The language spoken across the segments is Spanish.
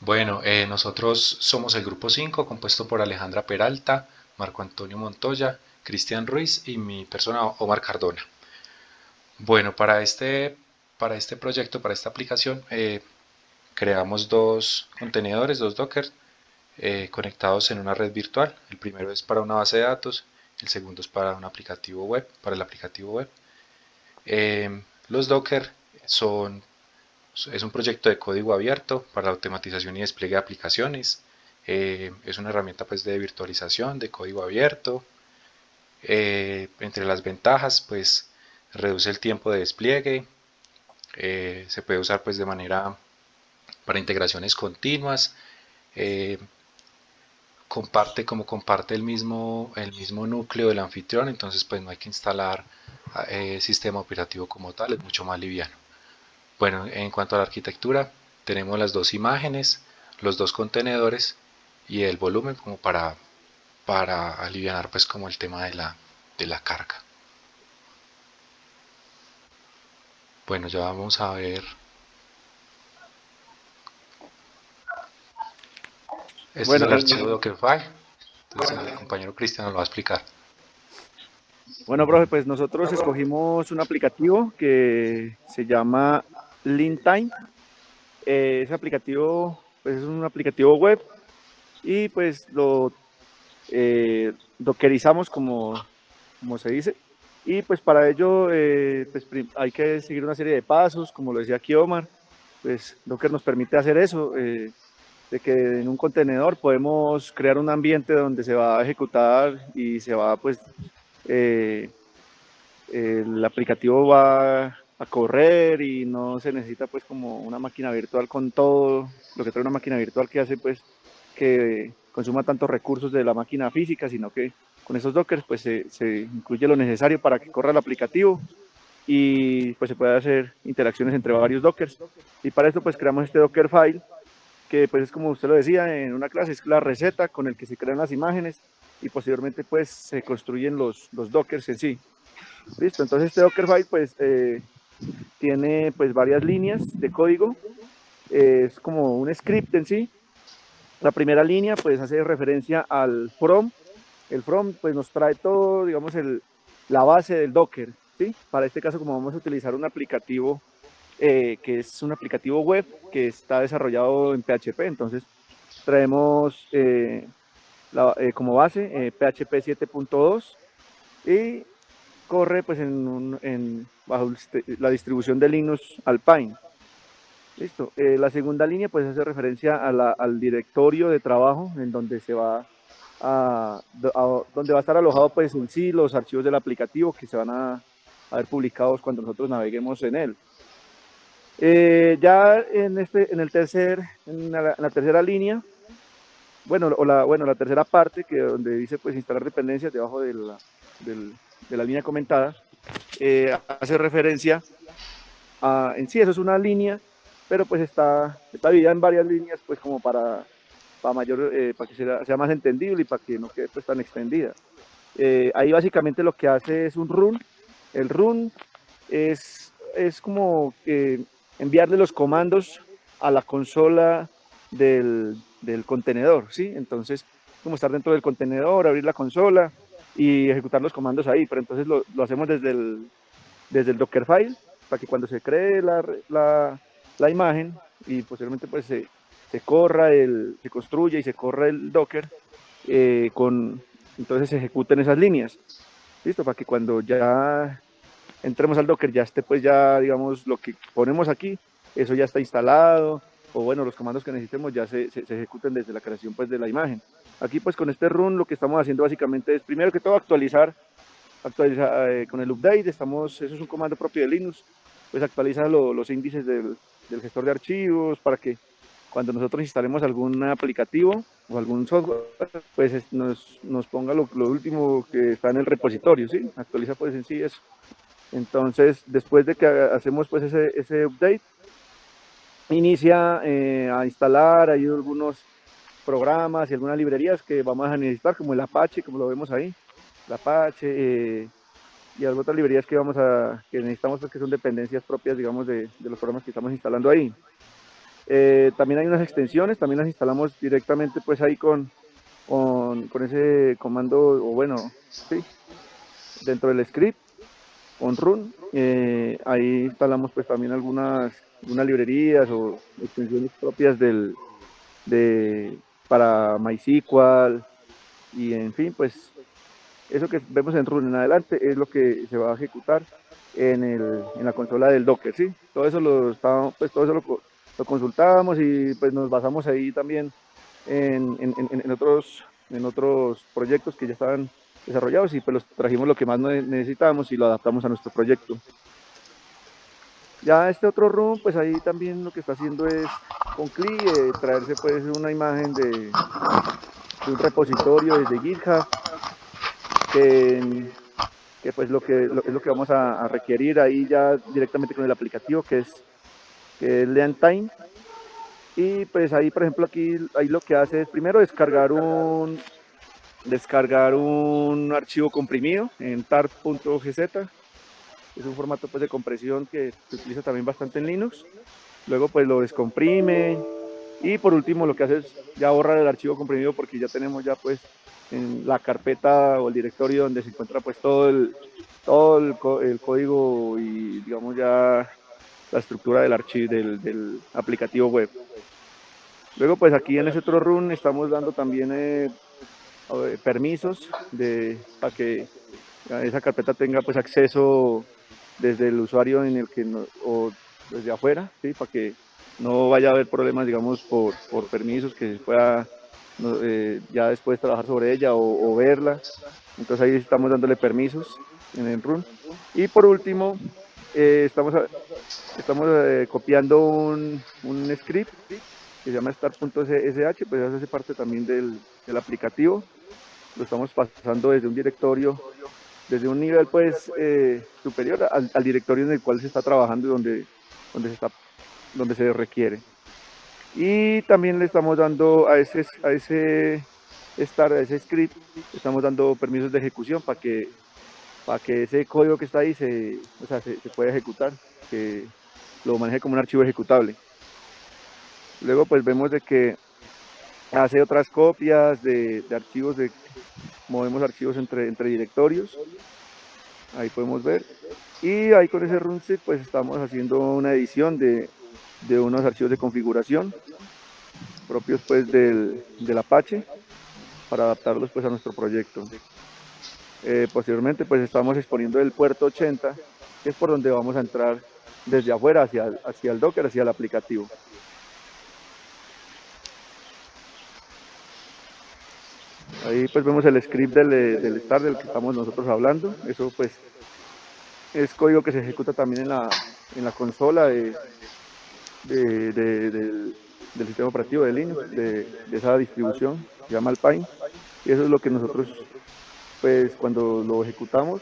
Bueno, nosotros somos el grupo 5, compuesto por Alejandra Peralta, Marco Antonio Montoya, Cristian Ruiz y mi persona Omar Cardona. Bueno, para este proyecto, para esta aplicación, creamos dos contenedores, dos Docker, conectados en una red virtual. El primero es para una base de datos, el segundo es para un aplicativo web, para el aplicativo web. Los Docker son es un proyecto de código abierto para la automatización y despliegue de aplicaciones. Es una herramienta pues de virtualización de código abierto. Entre las ventajas, pues reduce el tiempo de despliegue. Se puede usar pues de manera para integraciones continuas. eh, comparte el mismo núcleo del anfitrión, entonces pues no hay que instalar sistema operativo como tal, es mucho más liviano. Bueno, en cuanto a la arquitectura, tenemos las dos imágenes, los dos contenedores y el volumen como para aliviar pues como el tema de la carga. Bueno, ya vamos a ver. Este es Bueno, el archivo Dockerfile. Entonces el compañero Cristian nos lo va a explicar. bueno, profe, pues nosotros escogimos un aplicativo que se llama LeanTime. Ese aplicativo, pues es un aplicativo web y pues lo dockerizamos como se dice. Y pues para ello pues hay que seguir una serie de pasos, como lo decía aquí Omar. Pues Docker nos permite hacer eso, de que en un contenedor podemos crear un ambiente donde se va a ejecutar y se va pues eh, el aplicativo va a correr y no se necesita pues como una máquina virtual con todo lo que trae una máquina virtual que hace pues que consuma tantos recursos de la máquina física, sino que con esos dockers pues se incluye lo necesario para que corra el aplicativo y pues se puede hacer interacciones entre varios dockers. Y para esto pues creamos este docker file que pues es como usted lo decía en una clase, es la receta con el que se crean las imágenes y posteriormente pues se construyen los dockers en sí. Listo, entonces este Dockerfile pues tiene pues varias líneas de código, es como un script en sí. La primera línea pues hace referencia al from, el from pues nos trae todo, digamos, la base del Docker, ¿sí? Para este caso como vamos a utilizar un aplicativo que es un aplicativo web que está desarrollado en PHP, entonces traemos como base PHP 7.2 y corre pues bajo la distribución de Linux Alpine. Listo. La segunda línea pues hace referencia al directorio de trabajo en donde se va donde va a estar alojado pues en sí los archivos del aplicativo que se van a ver publicados cuando nosotros naveguemos en él. Ya en la tercera línea, bueno, la tercera parte que donde dice pues instalar dependencias debajo de la línea comentada, hace referencia en sí, eso es una línea, pero pues está dividida en varias líneas, pues como para que sea más entendible y para que no quede pues tan extendida. Ahí básicamente lo que hace es un run. El run es como enviarle los comandos a la consola del contenedor, ¿sí? Entonces, como estar dentro del contenedor, abrir la consola y ejecutar los comandos ahí, pero entonces lo hacemos desde el Dockerfile para que cuando se cree la imagen y posteriormente pues se construye y se corra el Docker, entonces se ejecuten esas líneas, ¿listo? Para que cuando ya entremos al Docker ya esté pues ya digamos lo que ponemos aquí, eso ya está instalado, o bueno, los comandos que necesitemos ya se ejecuten desde la creación pues de la imagen. Aquí pues con este run lo que estamos haciendo básicamente es primero que todo con el update, eso es un comando propio de Linux, pues actualiza los índices del gestor de archivos para que cuando nosotros instalemos algún aplicativo o algún software, pues nos ponga lo último que está en el repositorio, ¿sí? Actualiza pues en sí eso. Entonces, después de que hacemos pues ese update, inicia a instalar, hay algunos programas y algunas librerías que vamos a necesitar, como el Apache, como lo vemos ahí, el Apache, y algunas otras librerías que necesitamos, pues, que son dependencias propias, digamos, de los programas que estamos instalando ahí. También hay unas extensiones, también las instalamos directamente pues ahí con ese comando, o bueno, sí, dentro del script, con run. Ahí instalamos pues también algunas librerías o extensiones propias para MySQL, y en fin, pues eso que vemos en run en adelante es lo que se va a ejecutar en la consola del Docker, ¿sí? Todo eso pues todo eso lo consultábamos, y pues nos basamos ahí también en otros proyectos que ya estaban desarrollados, y pues los trajimos lo que más necesitábamos y lo adaptamos a nuestro proyecto. Ya este otro run, pues ahí también lo que está haciendo es con CLI traerse pues una imagen de un repositorio desde GitHub, que, que pues es lo que vamos a requerir ahí ya directamente con el aplicativo, que es Leantime. Y pues ahí, por ejemplo, aquí ahí lo que hace es primero descargar un archivo comprimido en tar.gz. Es un formato pues de compresión que se utiliza también bastante en Linux. Luego pues lo descomprime, y por último lo que hace es ya borrar el archivo comprimido, porque ya tenemos ya pues en la carpeta o el directorio donde se encuentra pues el código y digamos ya la estructura del archivo del aplicativo web. Luego pues aquí en ese otro run estamos dando también permisos para que esa carpeta tenga pues acceso desde el usuario en el que o desde afuera, ¿sí? Para que no vaya a haber problemas, digamos, por permisos, que se pueda ya después trabajar sobre ella o verla. Entonces ahí estamos dándole permisos en el run. Y por último, estamos copiando un script que se llama start.sh, pues eso hace parte también del aplicativo. Lo estamos pasando desde un directorio, desde un nivel pues superior al directorio en el cual se está trabajando y donde se requiere. Y también le estamos dando a ese script, le estamos dando permisos de ejecución para que ese código que está ahí se pueda ejecutar, que lo maneje como un archivo ejecutable. Luego pues vemos de que hace otras copias de archivos, movemos archivos entre directorios, ahí podemos ver. Y ahí con ese runset pues estamos haciendo una edición de unos archivos de configuración propios pues del Apache, para adaptarlos pues a nuestro proyecto. Posteriormente pues estamos exponiendo el puerto 80, que es por donde vamos a entrar desde afuera hacia el Docker, hacia el aplicativo. Ahí pues vemos el script del start del que estamos nosotros hablando. Eso pues es código que se ejecuta también en la consola del sistema operativo de Linux, de esa distribución, se llama Alpine. Y eso es lo que nosotros pues cuando lo ejecutamos,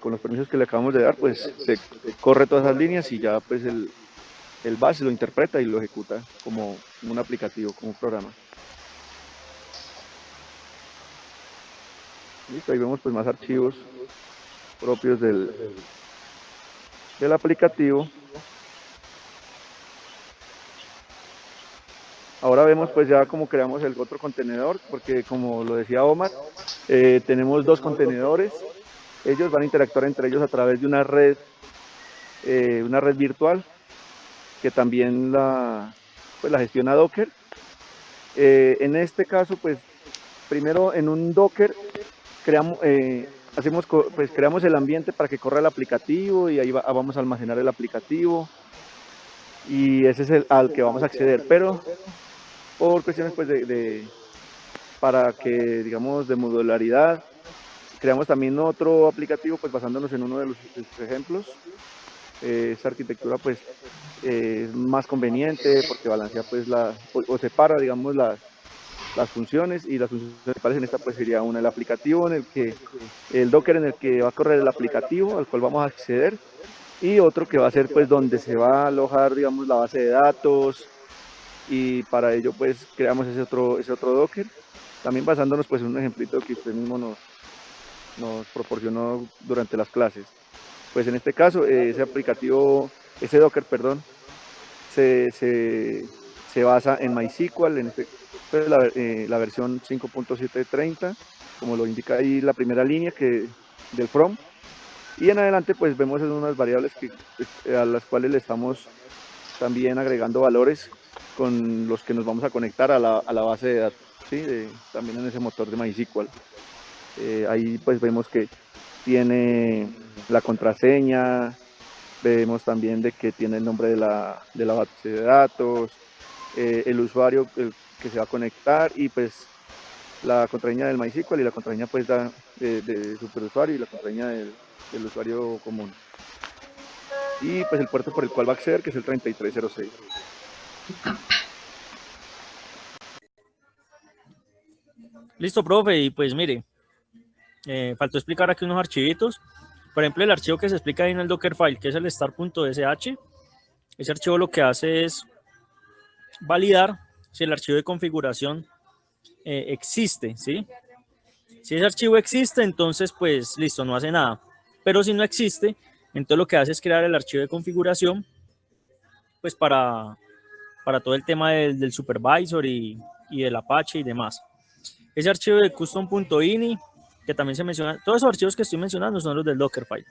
con los permisos que le acabamos de dar, pues se corre todas esas líneas, y ya pues el bash lo interpreta y lo ejecuta como un aplicativo, como un programa. Listo, ahí vemos pues más archivos propios del aplicativo. Ahora vemos pues ya cómo creamos el otro contenedor, porque como lo decía Omar, tenemos dos contenedores. Ellos van a interactuar entre ellos a través de una red virtual, que también la gestiona Docker. En este caso, pues primero en un Docker creamos el ambiente para que corra el aplicativo, y ahí vamos a almacenar el aplicativo, y ese es al que vamos a acceder, pero por cuestiones pues para que digamos de modularidad, creamos también otro aplicativo pues basándonos en uno de los ejemplos. Esta arquitectura pues es más conveniente porque balancea pues o separa digamos las funciones, y las funciones principales en esta pues sería el aplicativo el Docker en el que va a correr el aplicativo al cual vamos a acceder, y otro que va a ser pues donde se va a alojar digamos la base de datos, y para ello pues creamos ese otro Docker, también basándonos pues en un ejemplito que usted mismo nos proporcionó durante las clases. Pues en este caso ese Docker, perdón, se basa en MySQL, pues la versión 5.730, como lo indica ahí la primera línea del from. Y en adelante pues vemos unas variables a las cuales le estamos también agregando valores con los que nos vamos a conectar a la base de datos, ¿sí? También en ese motor de MySQL. Ahí pues vemos que tiene la contraseña, vemos también de que tiene el nombre de la base de datos, el usuario que se va a conectar y pues la contraseña del MySQL y la contraseña pues de superusuario y la contraseña del usuario común. Y pues el puerto por el cual va a acceder, que es el 3306. Listo, profe, y pues mire, faltó explicar aquí unos archivitos. Por ejemplo, el archivo que se explica ahí en el Dockerfile, que es el start.sh, ese archivo lo que hace es validar si el archivo de configuración existe, ¿sí? Si ese archivo existe, entonces pues listo, no hace nada. Pero si no existe, entonces lo que hace es crear el archivo de configuración pues para todo el tema del supervisor y del Apache y demás. Ese archivo de custom.ini, que también se menciona, todos esos archivos que estoy mencionando son los del Dockerfile.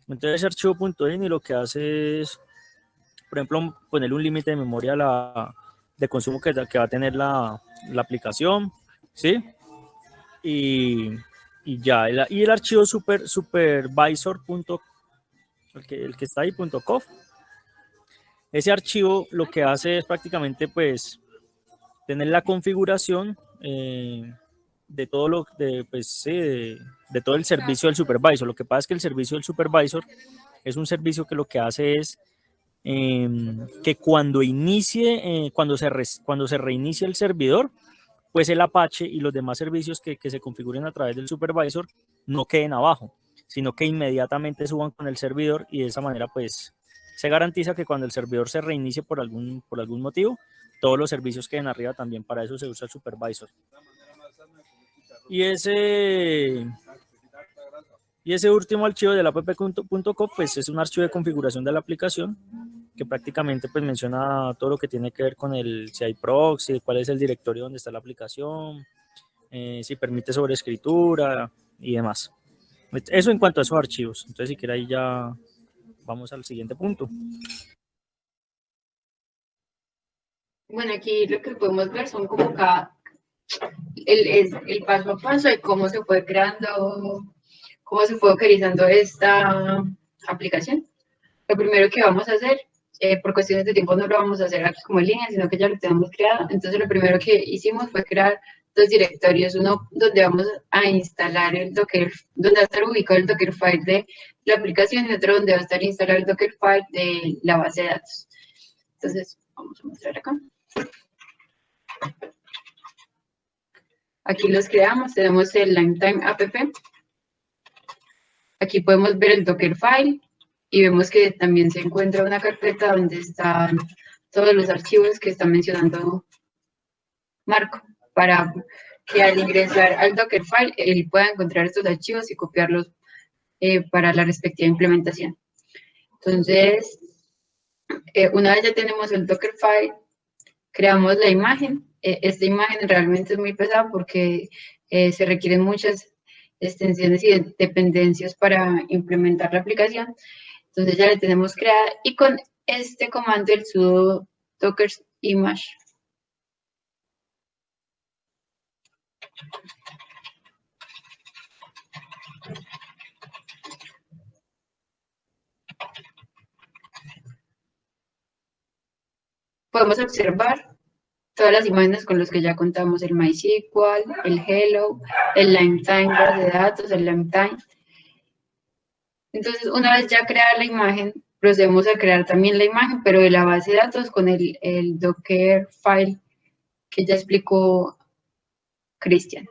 Entonces ese archivo.ini lo que hace es, por ejemplo, ponerle un límite de memoria de consumo que va a tener la aplicación, ¿sí? Y ya, y el archivo supervisor. El que está ahí, .conf. Ese archivo lo que hace es prácticamente pues tener la configuración de todo de todo el servicio del supervisor. Lo que pasa es que el servicio del supervisor es un servicio que lo que hace es que cuando inicie, cuando se reinicie el servidor, pues el Apache y los demás servicios que se configuren a través del supervisor no queden abajo, sino que inmediatamente suban con el servidor y de esa manera pues se garantiza que cuando el servidor se reinicie por algún motivo, todos los servicios queden arriba también. Para eso se usa el supervisor. Y ese último archivo del app.conf pues es un archivo de configuración de la aplicación que prácticamente pues menciona todo lo que tiene que ver con si hay proxy, cuál es el directorio donde está la aplicación, si permite sobreescritura y demás. Eso en cuanto a esos archivos. Entonces si quiere ahí ya vamos al siguiente punto. Bueno, aquí lo que podemos ver son como el paso a paso de cómo se fue creando, cómo se fue dockerizando esta aplicación. Lo primero que vamos a hacer, por cuestiones de tiempo no lo vamos a hacer aquí como en línea, sino que ya lo tenemos creado. Entonces lo primero que hicimos fue crear dos directorios, uno donde vamos a instalar el Docker, donde va a estar ubicado el Dockerfile de la aplicación y otro donde va a estar instalado el Dockerfile de la base de datos. Entonces, vamos a mostrar acá. Aquí los creamos, tenemos el Lifetime app. Aquí podemos ver el Dockerfile y vemos que también se encuentra una carpeta donde están todos los archivos que está mencionando Marco, para que al ingresar al Dockerfile él pueda encontrar estos archivos y copiarlos para la respectiva implementación. Entonces, una vez ya tenemos el Dockerfile, creamos la imagen. Esta imagen realmente es muy pesada porque se requieren muchas extensiones y dependencias para implementar la aplicación. Entonces ya la tenemos creada y con este comando, el sudo docker image, podemos observar todas las imágenes con las que ya contamos: el MySQL, el Hello, el Lifetime base de datos, el Lifetime. Entonces, una vez ya creada la imagen, procedemos a crear también la imagen, pero de la base de datos con el Dockerfile que ya explicó Cristian.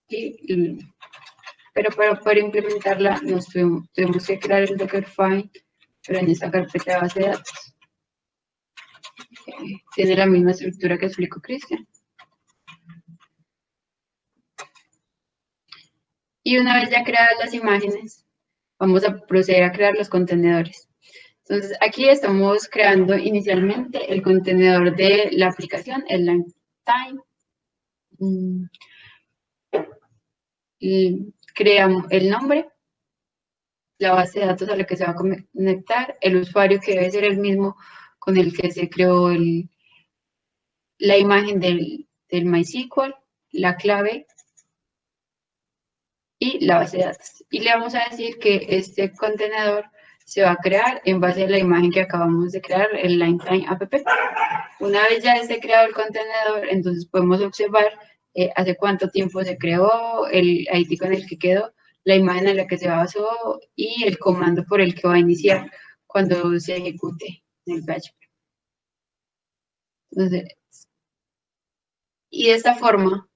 Pero para poder implementarla, tuvimos que crear el Dockerfile, pero en esta carpeta de base de datos. Tiene la misma estructura que explicó Cristian. Y una vez ya creadas las imágenes, vamos a proceder a crear los contenedores. Entonces, aquí estamos creando inicialmente el contenedor de la aplicación, el Lifetime. Y creamos el nombre, la base de datos a la que se va a conectar, el usuario que debe ser el mismo con el que se creó la imagen del MySQL, la clave y la base de datos. Y le vamos a decir que este contenedor se va a crear en base a la imagen que acabamos de crear, el Lifetime app. Una vez ya esté creado el contenedor, entonces podemos observar hace cuánto tiempo se creó, el ID con el que quedó, la imagen en la que se basó y el comando por el que va a iniciar cuando se ejecute en el PHP. Entonces, y de esta forma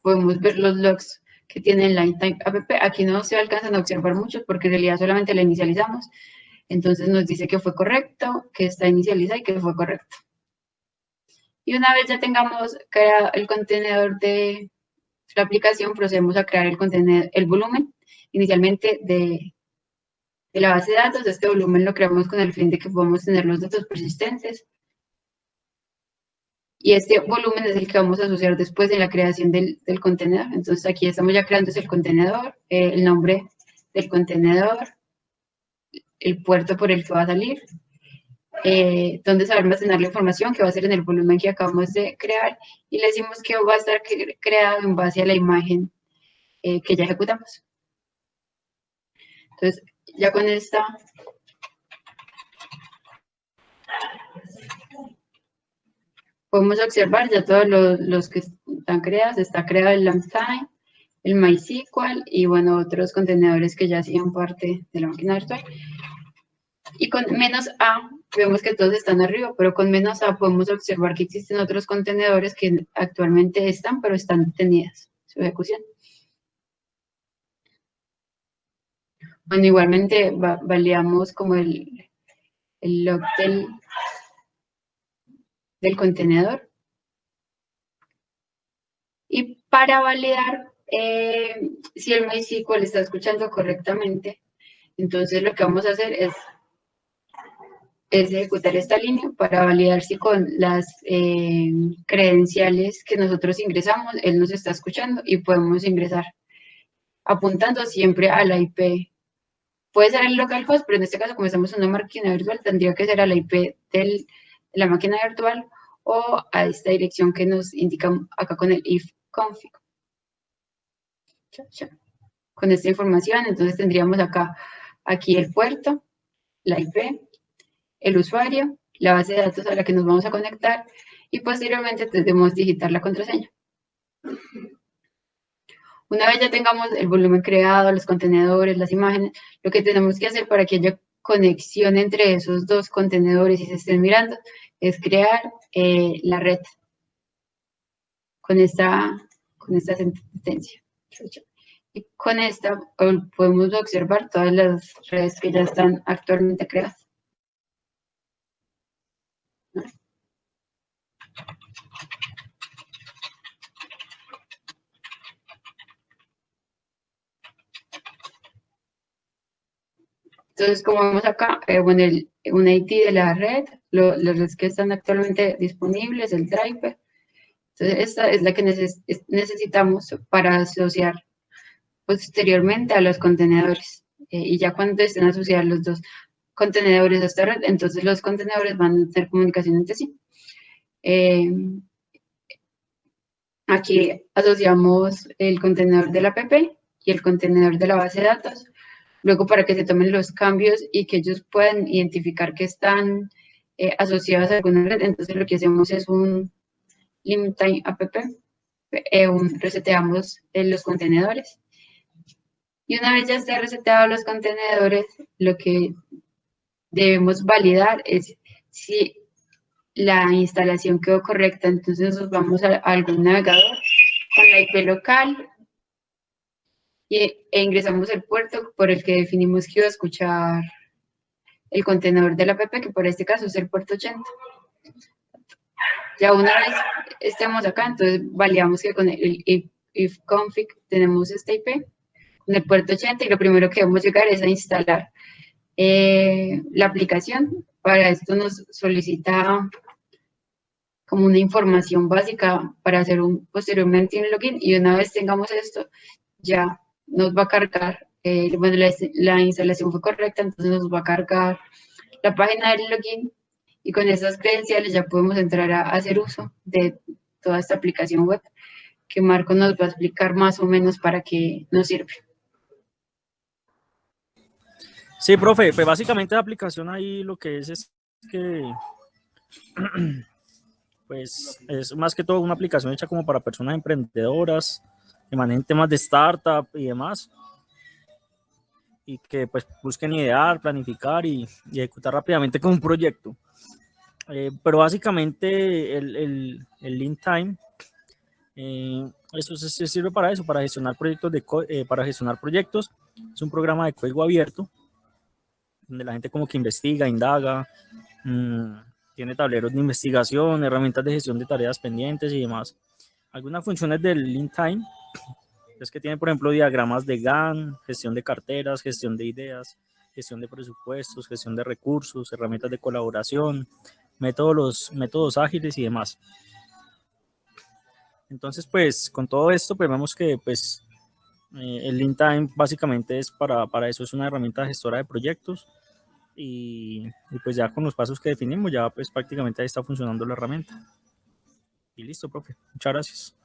podemos ver los logs que tiene el Lifetime app. Aquí no se alcanzan a observar muchos porque en realidad solamente la inicializamos. Entonces nos dice que fue correcto, que está inicializada y que fue correcto. Y una vez ya tengamos creado el contenedor de la aplicación, procedemos a crear el volumen inicialmente de la base de datos. Este volumen lo creamos con el fin de que podamos tener los datos persistentes. Y este volumen es el que vamos a asociar después en la creación del contenedor. Entonces aquí estamos ya creando el contenedor, el nombre del contenedor, el puerto por el que va a salir, donde se va a almacenar la información que va a ser en el volumen que acabamos de crear, y le decimos que va a estar creado en base a la imagen que ya ejecutamos. Entonces, ya con esta podemos observar ya todos los que están creados. Está creado el Lifetime, el MySQL y bueno, otros contenedores que ya hacían parte de la máquina virtual. Y con menos A, vemos que todos están arriba, pero con menos A podemos observar que existen otros contenedores que actualmente están, pero están detenidas su ejecución. Bueno, igualmente validamos como el log del contenedor. Y para validar si el MySQL está escuchando correctamente, entonces lo que vamos a hacer es ejecutar esta línea para validar si con las credenciales que nosotros ingresamos, él nos está escuchando y podemos ingresar apuntando siempre a la IP. Puede ser el localhost, pero en este caso, como estamos en una máquina virtual, tendría que ser a la IP de la máquina virtual o a esta dirección que nos indica acá con el ifconfig. Con esta información, entonces tendríamos aquí el puerto, la IP, el usuario, la base de datos a la que nos vamos a conectar y posteriormente debemos digitar la contraseña. Una vez ya tengamos el volumen creado, los contenedores, las imágenes, lo que tenemos que hacer para que haya conexión entre esos dos contenedores y se estén mirando es crear la red con esta sentencia. Y con esta podemos observar todas las redes que ya están actualmente creadas. Entonces, como vemos acá, bueno, un ID de la red, las redes que están actualmente disponibles, el driver. Entonces, esta es la que necesitamos para asociar posteriormente a los contenedores. Y ya cuando estén asociados los dos contenedores a esta red, entonces los contenedores van a tener comunicación entre sí. Aquí asociamos el contenedor de la app y el contenedor de la base de datos. Luego, para que se tomen los cambios y que ellos puedan identificar que están asociados a alguna red, entonces lo que hacemos es un Lifetime app, reseteamos los contenedores. Y una vez ya esté reseteados los contenedores, lo que debemos validar es si la instalación quedó correcta. Entonces nos vamos a algún navegador con la IP local e ingresamos el puerto por el que definimos que iba a escuchar el contenedor de la app, que por este caso es el puerto 80. Ya una vez estemos acá, entonces validamos que con el ifconfig tenemos esta IP con el puerto 80 y lo primero que debemos llegar es a instalar la aplicación. Para esto nos solicita como una información básica para hacer posteriormente un login, y una vez tengamos esto, ya nos va a cargar, bueno, la instalación fue correcta, entonces nos va a cargar la página del login, y con esas credenciales ya podemos entrar a hacer uso de toda esta aplicación web, que Marco nos va a explicar más o menos para qué nos sirve. Sí, profe, pues básicamente la aplicación ahí lo que es que pues es más que todo una aplicación hecha como para personas emprendedoras que manejen temas de startup y demás, y que pues busquen idear, planificar y ejecutar rápidamente con un proyecto. Pero básicamente el Lean Time, eso se sirve para eso, para gestionar proyectos para gestionar proyectos. Es un programa de código abierto donde la gente como que investiga, indaga, tiene tableros de investigación, herramientas de gestión de tareas pendientes y demás. Algunas funciones del Lean Time es que tiene, por ejemplo, diagramas de Gantt, gestión de carteras, gestión de ideas, gestión de presupuestos, gestión de recursos, herramientas de colaboración, métodos ágiles y demás. Entonces, pues, con todo esto, pues vemos que pues, el Lean Time básicamente es para eso, es una herramienta gestora de proyectos, y pues ya con los pasos que definimos, ya pues prácticamente ahí está funcionando la herramienta. Y listo, profe. Muchas gracias.